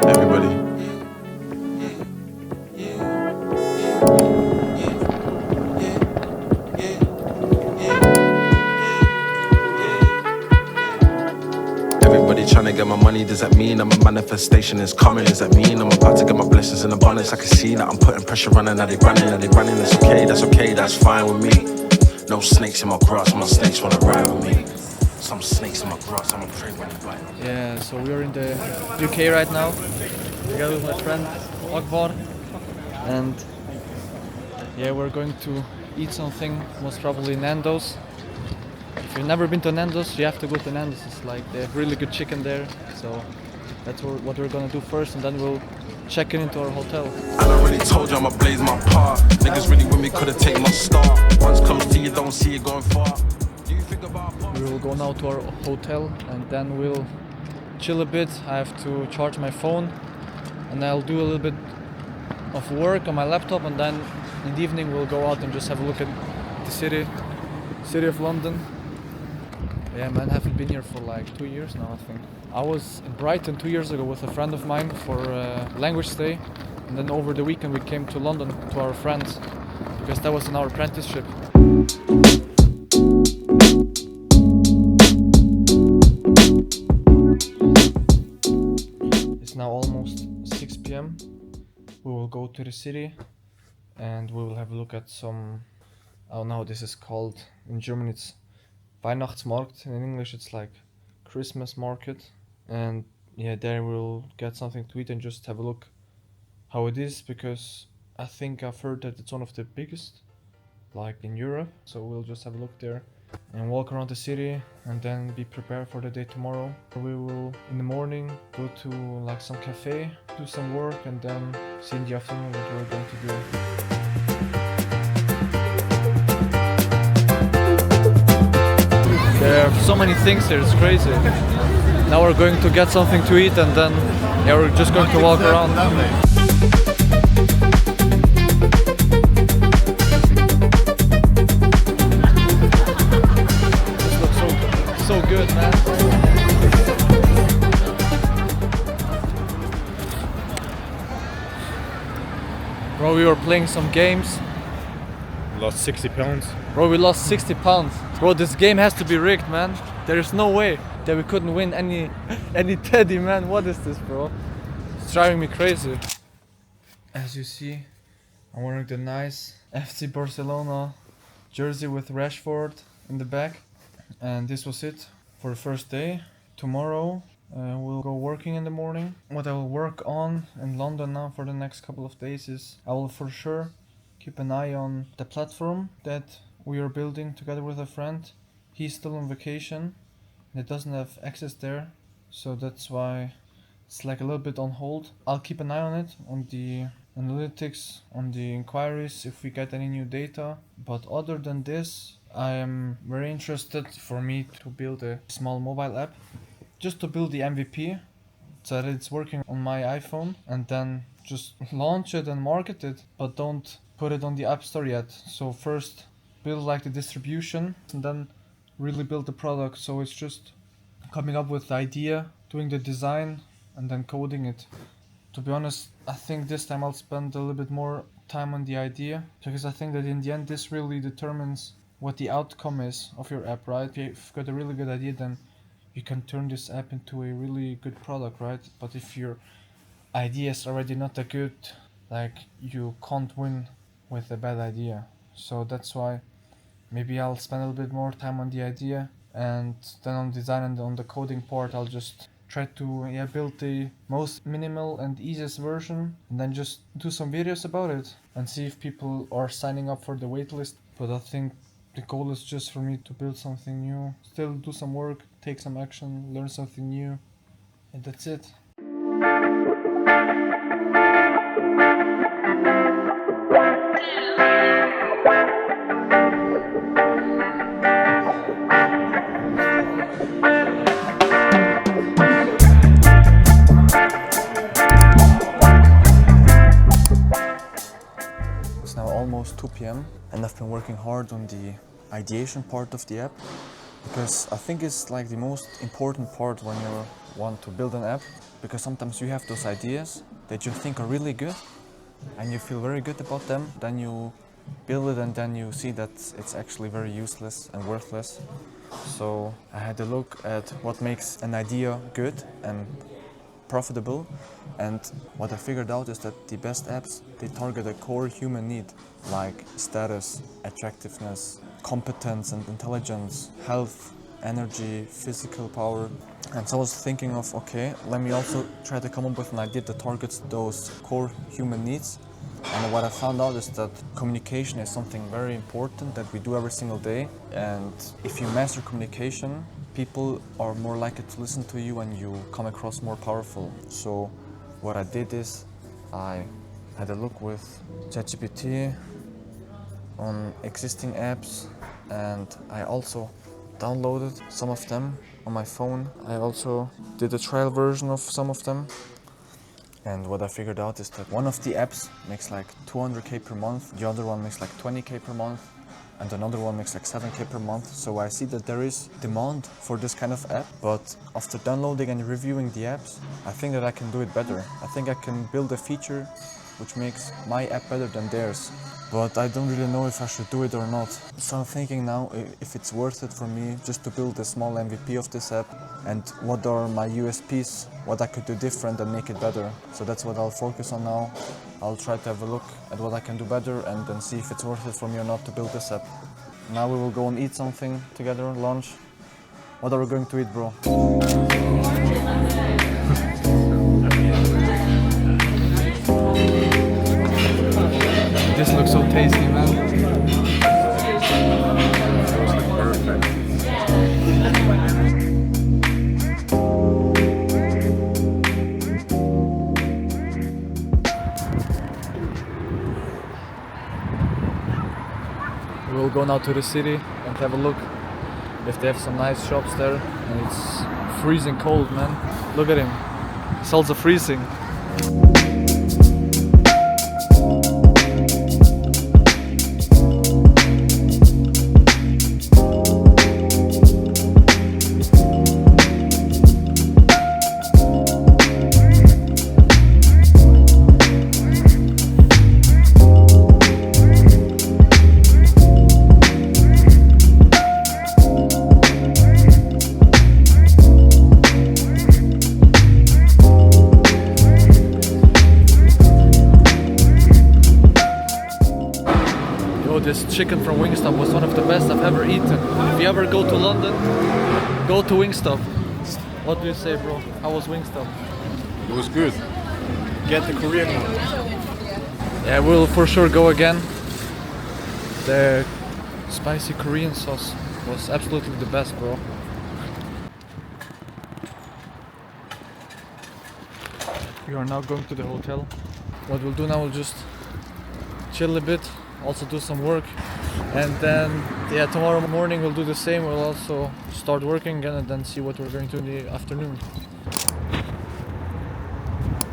Everybody. Everybody trying to get my money, does that mean I'm a manifestation is coming? Does that mean I'm about to get my blessings in abundance? I can see that I'm putting pressure on, now they running, that's okay, that's fine with me. No snakes in my grass, my snakes wanna ride with me. Some snakes in my grass, I'ma pray when they bite. Yeah, so we're in the UK right now, together with my friend Akbar, and yeah, we're going to eat something, most probably Nando's. If you've never been to Nando's, you have to go to Nando's. It's like they have really good chicken there, so that's what we're gonna do first, and then we'll check in into our hotel. I already told you I'ma blaze my part. Niggas really with me, could've taken my start. Once comes to you, don't see it going far. Do you think about? We will go now to our hotel, and then we'll chill a bit. I have to charge my phone, and I'll do a little bit of work on my laptop, and then in the evening we'll go out and just have a look at the city of London. Yeah, man, I haven't been here for like 2 years now, I think. I was in Brighton 2 years ago with a friend of mine for a language stay, and then over the weekend we came to London to our friends because that was in our apprenticeship. It's now almost 6 p.m. We will go to the city and we will have a look at some, oh no, this is called, in German it's Weihnachtsmarkt, in English it's like Christmas market, and yeah, there we'll get something to eat and just have a look how it is, because I think I've heard that it's one of the biggest like in Europe, so we'll just have a look there and walk around the city and then be prepared for the day tomorrow. We will in the morning go to like some cafe, do some work, and then see in the afternoon what we're going to do. There are so many things here, it's crazy. Now we're going to get something to eat, and then yeah, we're just going to walk around. This looks so good, man. Bro, we were playing some games. Lost 60 pounds. Bro, we lost 60 pounds. Bro, this game has to be rigged, man. There is no way that we couldn't win any teddy, man. What is this, bro? It's driving me crazy. As you see, I'm wearing the nice FC Barcelona jersey with Rashford in the back. And this was it for the first day. Tomorrow we'll go working in the morning. What I will work on in London now for the next couple of days is I will for sure keep an eye on the platform that we are building together with a friend. He's still on vacation and it doesn't have access there, so that's why it's like a little bit on hold. I'll keep an eye on it, on the analytics, on the inquiries, if we get any new data. But other than this, I am very interested for me to build a small mobile app, just to build the MVP so that it's working on my iPhone, and then just launch it and market it, but don't put it on the App Store yet. So first build like the distribution and then really build the product. So it's just coming up with the idea, doing the design, and then coding it. To be honest, I think this time I'll spend a little bit more time on the idea, because I think that in the end this really determines what the outcome is of your app, right? If you've got a really good idea, then you can turn this app into a really good product, right? But if your idea is already not that good, like, you can't win with a bad idea. So that's why maybe I'll spend a little bit more time on the idea, and then on design and on the coding part I'll just try to build the most minimal and easiest version, and then just do some videos about it and see if people are signing up for the waitlist. But I think the goal is just for me to build something new, still do some work, take some action, learn something new, and that's it. It's now almost 2 p.m. and I've been working hard on the ideation part of the app. because I think it's like the most important part when you want to build an app, because sometimes you have those ideas that you think are really good and you feel very good about them, then you build it and then you see that it's actually very useless and worthless. So I had a look at what makes an idea good and profitable, and what I figured out is that the best apps, they target a core human need like status, attractiveness, competence and intelligence, health, energy, physical power. And so I was thinking of, okay, let me also try to come up with an idea that targets those core human needs. And what I found out is that communication is something very important that we do every single day. And if you master communication, people are more likely to listen to you and you come across more powerful. So what I did is I had a look with ChatGPT on existing apps, and I also downloaded some of them on my phone. I also did a trial version of some of them. And what I figured out is that one of the apps makes like 200k per month, the other one makes like 20k per month, and another one makes like 7k per month. So I see that there is demand for this kind of app, but after downloading and reviewing the apps, I think that I can do it better. I think I can build a feature which makes my app better than theirs. But I don't really know if I should do it or not. So I'm thinking now if it's worth it for me just to build a small MVP of this app, and what are my USPs, what I could do different and make it better. So that's what I'll focus on now. I'll try to have a look at what I can do better and then see if it's worth it for me or not to build this app. Now we will go and eat something together, lunch. What are we going to eat, bro? This looks so tasty, man. Those look perfect. We'll go now to the city and have a look if they have some nice shops there. And it's freezing cold, man. Look at him. It's also freezing. This chicken from Wingstop was one of the best I've ever eaten. If you ever go to London, go to Wingstop. What do you say, bro? How was Wingstop? It was good. Get the Korean one. Yeah, we'll for sure go again. The spicy Korean sauce was absolutely the best, bro. We are now going to the hotel. What we'll do now, we'll just chill a bit, also do some work, and then tomorrow morning we'll do the same. We'll also start working again and then see what we're going to do in the afternoon.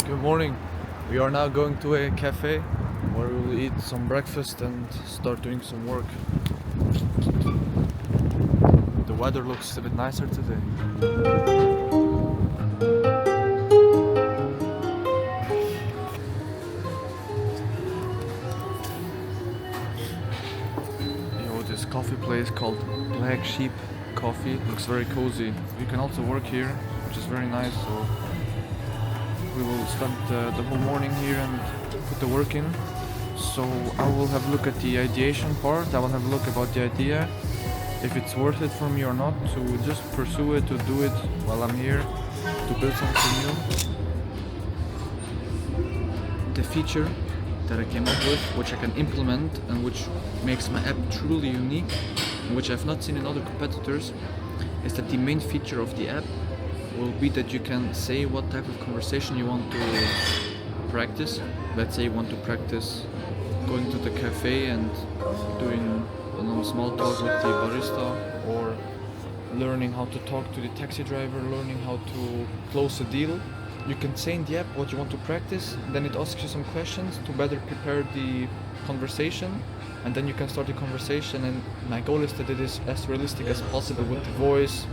Good morning. We are now going to a cafe where we will eat some breakfast and start doing some work. The weather looks a bit nicer today. This coffee place called Black Sheep Coffee looks very cozy. You can also work here, which is very nice. So we will spend the whole morning here and put the work in. So I will have a look at the ideation part. I will have a look about the idea, if it's worth it for me or not, to just pursue it, to do it while I'm here, to build something new. The feature that I came up with, which I can implement and which makes my app truly unique, and which I've not seen in other competitors, is that the main feature of the app will be that you can say what type of conversation you want to practice. Let's say you want to practice going to the cafe and doing small talk with the barista, or learning how to talk to the taxi driver, learning how to close a deal. You can say in the app what you want to practice, then it asks you some questions to better prepare the conversation, and then you can start a conversation, and my goal is that it is as realistic as possible with the voice,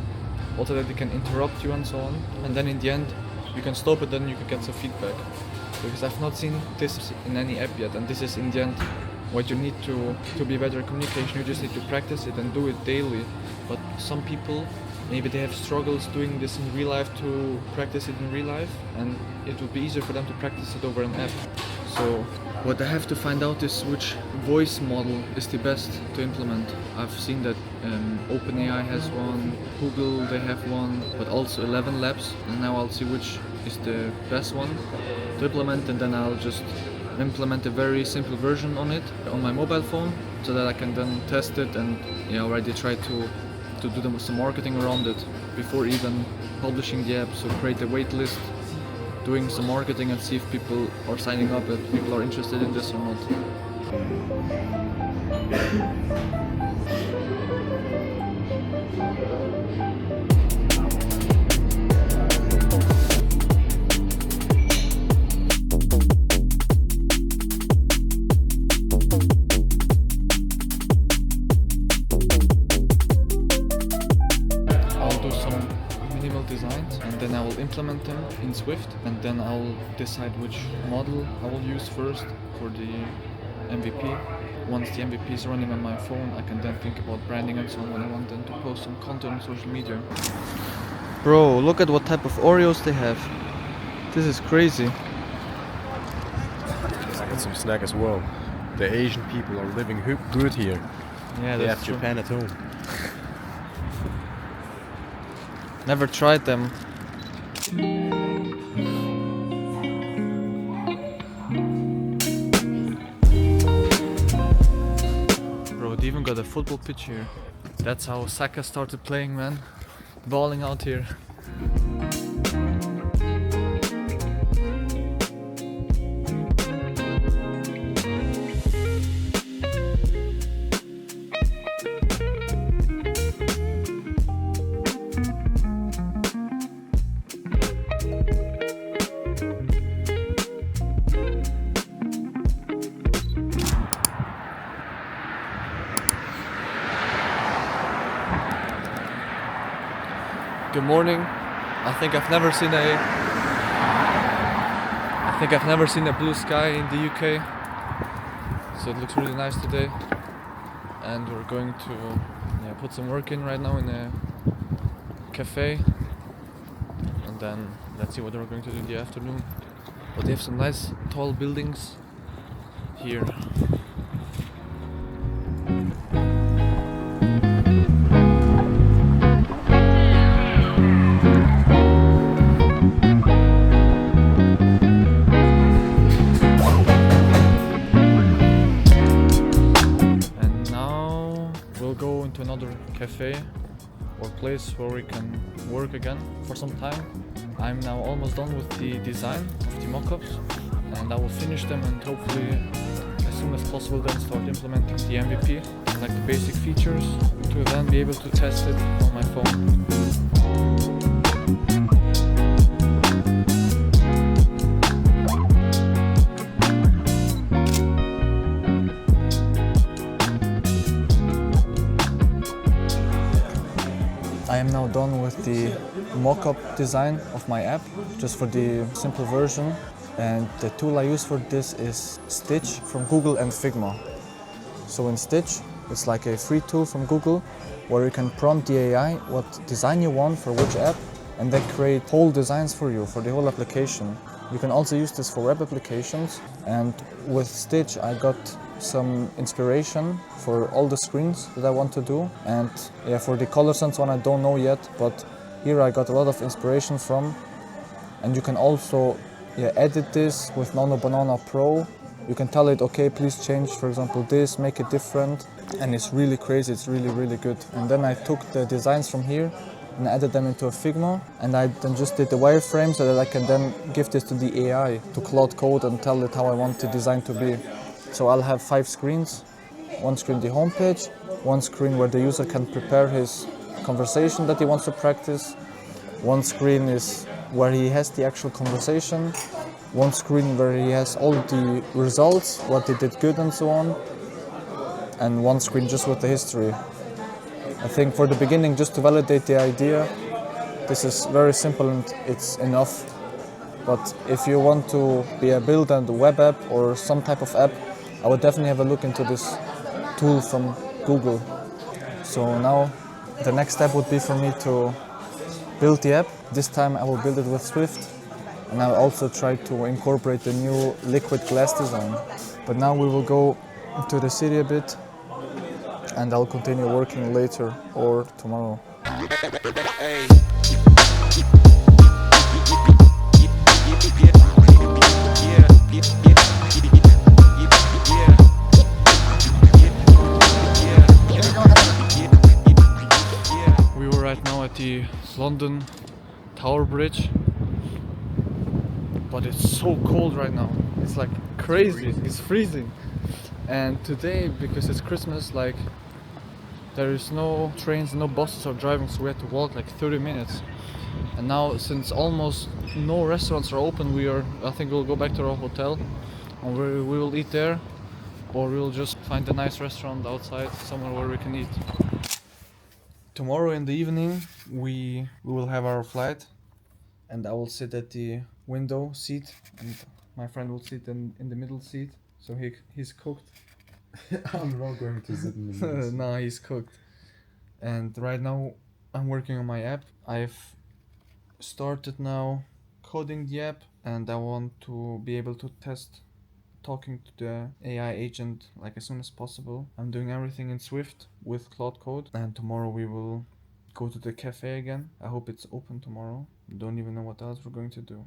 also that it can interrupt you and so on, and then in the end you can stop it and you can get some feedback. Because I've not seen this in any app yet, and this is in the end what you need to be better at communication. You just need to practice it and do it daily. But some people, maybe they have struggles doing this in real life to practice it in real life, and it would be easier for them to practice it over an app. So what I have to find out is which voice model is the best to implement. I've seen that OpenAI has one, Google they have one, but also 11 Labs, and now I'll see which is the best one to implement, and then I'll just implement a very simple version on it on my mobile phone, so that I can then test it and already try to do some marketing around it before even publishing the app. So create a wait list, doing some marketing, and see if people are signing up, if people are interested in this or not. Designs, and then I will implement them in Swift, and then I'll decide which model I will use first for the MVP. Once the MVP is running on my phone, I can then think about branding and so on when I want them to post some content on social media. Bro, look at what type of Oreos they have. This is crazy. I got some snack as well. The Asian people are living good here. Yeah, They that's have true. Japan at home. Never tried them. Bro, they even got a football pitch here. That's how Saka started playing, man. Balling out here. Good morning. I think I've never seen a blue sky in the UK. So it looks really nice today. And we're going to put some work in right now in a cafe. And then let's see what we're going to do in the afternoon. But they have some nice tall buildings here. To another cafe or place where we can work again for some time. I'm now almost done with the design of the mock-ups, and I will finish them and hopefully as soon as possible then start implementing the MVP, like the basic features, to then be able to test it on my phone. I am now done with the mock-up design of my app, just for the simple version. And the tool I use for this is Stitch from Google and Figma. So in Stitch, it's like a free tool from Google where you can prompt the AI what design you want for which app, and then create whole designs for you for the whole application. You can also use this for web applications, and with Stitch I got some inspiration for all the screens that I want to do, and for the colors and so on I don't know yet, but here I got a lot of inspiration from. And you can also edit this with Nano Banana Pro. You can tell it, okay, please change, for example, this, make it different, and it's really crazy, it's really good. And then I took the designs from here and added them into a Figma, and I then just did the wireframe so that I can then give this to the AI to Cloud Code and tell it how I want the design to be. So I'll have 5 screens. One screen the homepage, one screen where the user can prepare his conversation that he wants to practice. One screen is where he has the actual conversation. One screen where he has all the results, what he did good and so on. and one screen just with the history. I think for the beginning, just to validate the idea, this is very simple and it's enough. But if you want to build a web app or some type of app, I would definitely have a look into this tool from Google. So now the next step would be for me to build the app. This time I will build it with Swift, and I'll also try to incorporate the new liquid glass design. But now we will go to the city a bit, and I'll continue working later or tomorrow. We were right now at the London Tower Bridge, but it's so cold right now. It's like crazy. It's freezing. And today, because it's Christmas, like there is no trains, no buses are driving, so we had to walk like 30 minutes. And now, since almost no restaurants are open, I think we'll go back to our hotel, and we will eat there, or we'll just find a nice restaurant outside, somewhere where we can eat. Tomorrow in the evening, we will have our flight, and I will sit at the window seat, and my friend will sit in the middle seat. So he's cooked. I'm not going to sit in the middle. No, he's cooked. And right now I'm working on my app. I've started now coding the app, and I want to be able to test talking to the AI agent like as soon as possible. I'm doing everything in Swift with Cloud Code, and tomorrow we will go to the cafe again. I hope it's open tomorrow. Don't even know what else we're going to do.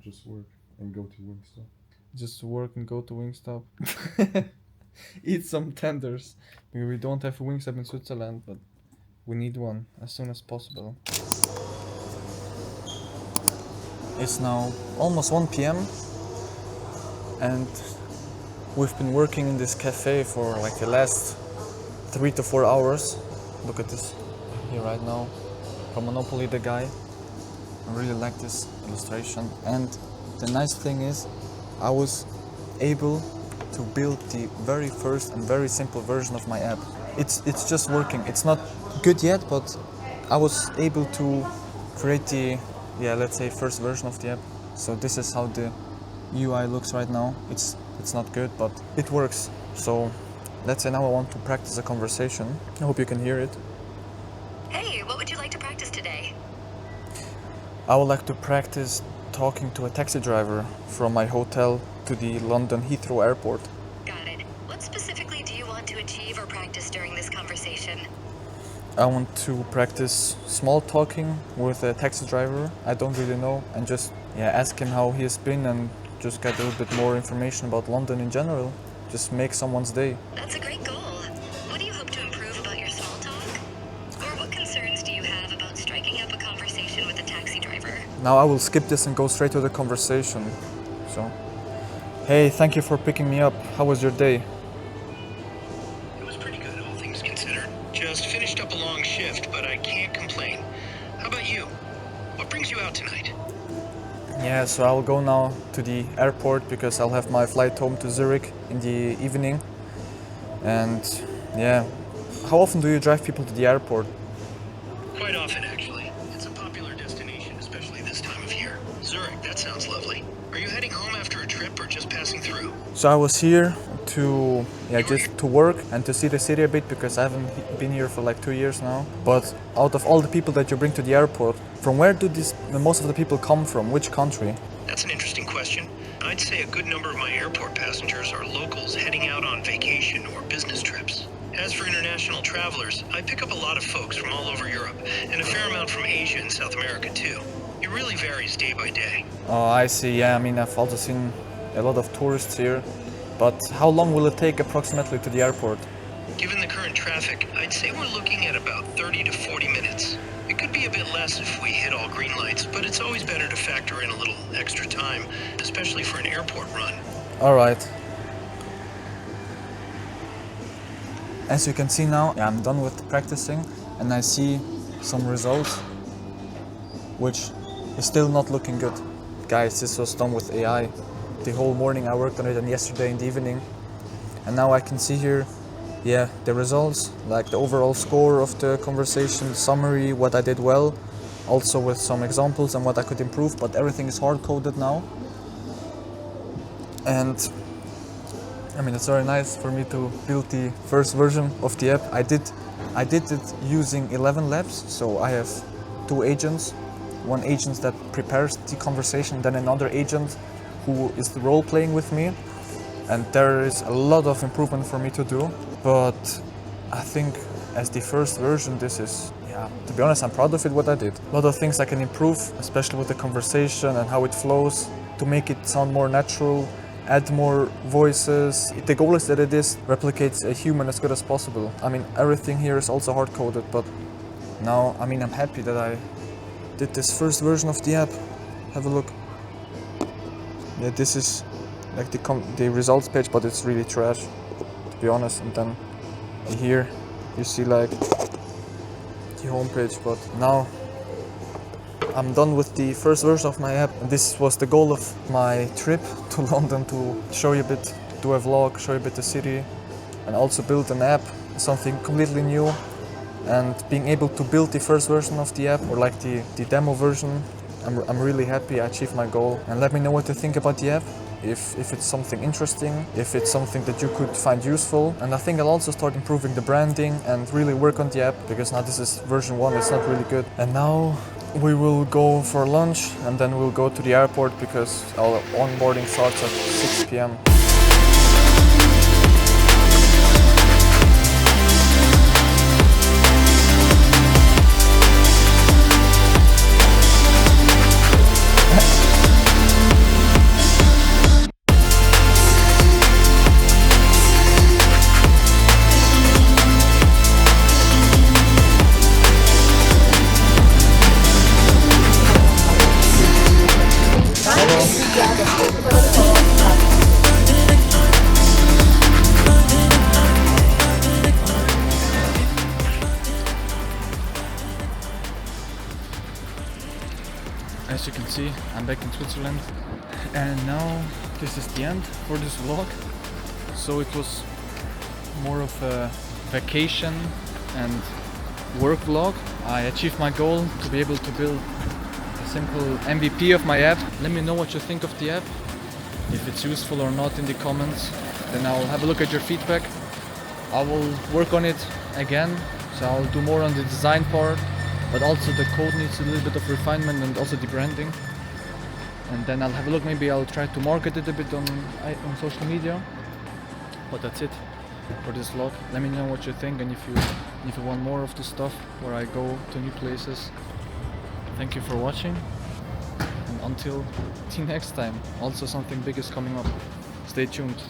Just work and go to Wingstop. Just work and go to Wingstop. Eat some tenders. Because we don't have a Wingstop in Switzerland, but we need one as soon as possible. It's now almost 1 p.m. and we've been working in this cafe for like the last 3 to 4 hours. Look at this here right now. From Monopoly, the guy. I really like this illustration. And the nice thing is, I was able to build the very first and very simple version of my app. It's just working. It's not good yet, but I was able to create the, let's say, first version of the app. So this is how the UI looks right now. It's not good, but it works. So let's say now I want to practice a conversation. I hope you can hear it. Hey, what would you like to practice today? I would like to practice talking to a taxi driver from my hotel to the London Heathrow airport. Got it. What specifically do you want to achieve or practice during this conversation? I want to practice small talking with a taxi driver I don't really know, and just ask him how he has been and just get a little bit more information about London in general. Just make someone's day. That's a great goal. What do you hope to improve about your small talk? Or what concerns do you have about striking up a conversation with a taxi driver? Now I will skip this and go straight to the conversation. So, hey, thank you for picking me up. How was your day? It was pretty good, all things considered. Just finished up a long shift, but I can't complain. How about you? What brings you out tonight? Yeah, so I'll go now to the airport because I'll have my flight home to Zurich in the evening. And how often do you drive people to the airport? Quite often, actually. It's a popular destination, especially this time of year. Zurich, that sounds lovely. Are you heading home after a trip or just passing through? So I was here to just to work and to see the city a bit because I haven't been here for like 2 years now. But out of all the people that you bring to the airport, from where do most of the people come from? Which country? That's an interesting question. I'd say a good number of my airport passengers are locals heading out on vacation or business trips. As for international travelers, I pick up a lot of folks from all over Europe and a fair amount from Asia and South America too. It really varies day by day. Oh, I see. Yeah, I mean, I've also seen a lot of tourists here. But how long will it take approximately to the airport? Given the current traffic, I'd say we're looking at about 30 to 40 minutes. It could be a bit less if we hit all green lights, but it's always better to factor in a little extra time, especially for an airport run. All right. As you can see now, I'm done with practicing and I see some results, which is still not looking good. Guys, this was done with AI. The whole morning I worked on it and yesterday in the evening. And now I can see here yeah, the results, like the overall score of the conversation, summary, what I did well, also with some examples and what I could improve, but everything is hard-coded now. And I mean, it's very nice for me to build the first version of the app. I did it using 11 labs, so I have 2 agents. One agent that prepares the conversation, then another agent who is role-playing with me. And there is a lot of improvement for me to do. But I think as the first version, this is, yeah, to be honest, I'm proud of it, what I did. A lot of things I can improve, especially with the conversation and how it flows, to make it sound more natural, add more voices. The goal is that it replicates a human as good as possible. I mean, everything here is also hard-coded, but now, I mean, I'm happy that I did this first version of the app. Have a look. Yeah, this is like the results page, but it's really trash, to be honest. And then here you see like the homepage, but now I'm done with the first version of my app. And this was the goal of my trip to London, to show you a bit, do a vlog, show you a bit the city, and also build an app, something completely new. And being able to build the first version of the app, or like the demo version, I'm really happy I achieved my goal. And let me know what you think about the app. If it's something interesting, if it's something that you could find useful. And I think I'll also start improving the branding and really work on the app, because now this is version 1, it's not really good. And now we will go for lunch and then we'll go to the airport because our onboarding starts at 6 p.m. As you can see, I'm back in Switzerland, and now this is the end for this vlog. So it was more of a vacation and work vlog. I achieved my goal to be able to build a simple MVP of my app. Let me know what you think of the app, if it's useful or not in the comments. Then I'll have a look at your feedback. I will work on it again, so I'll do more on the design part. But also the code needs a little bit of refinement, and also the branding. And then I'll have a look, maybe I'll try to market it a bit on social media. But that's it for this vlog. Let me know what you think, and if you want more of this stuff where I go to new places. Thank you for watching, and until the next time, also something big is coming up. Stay tuned.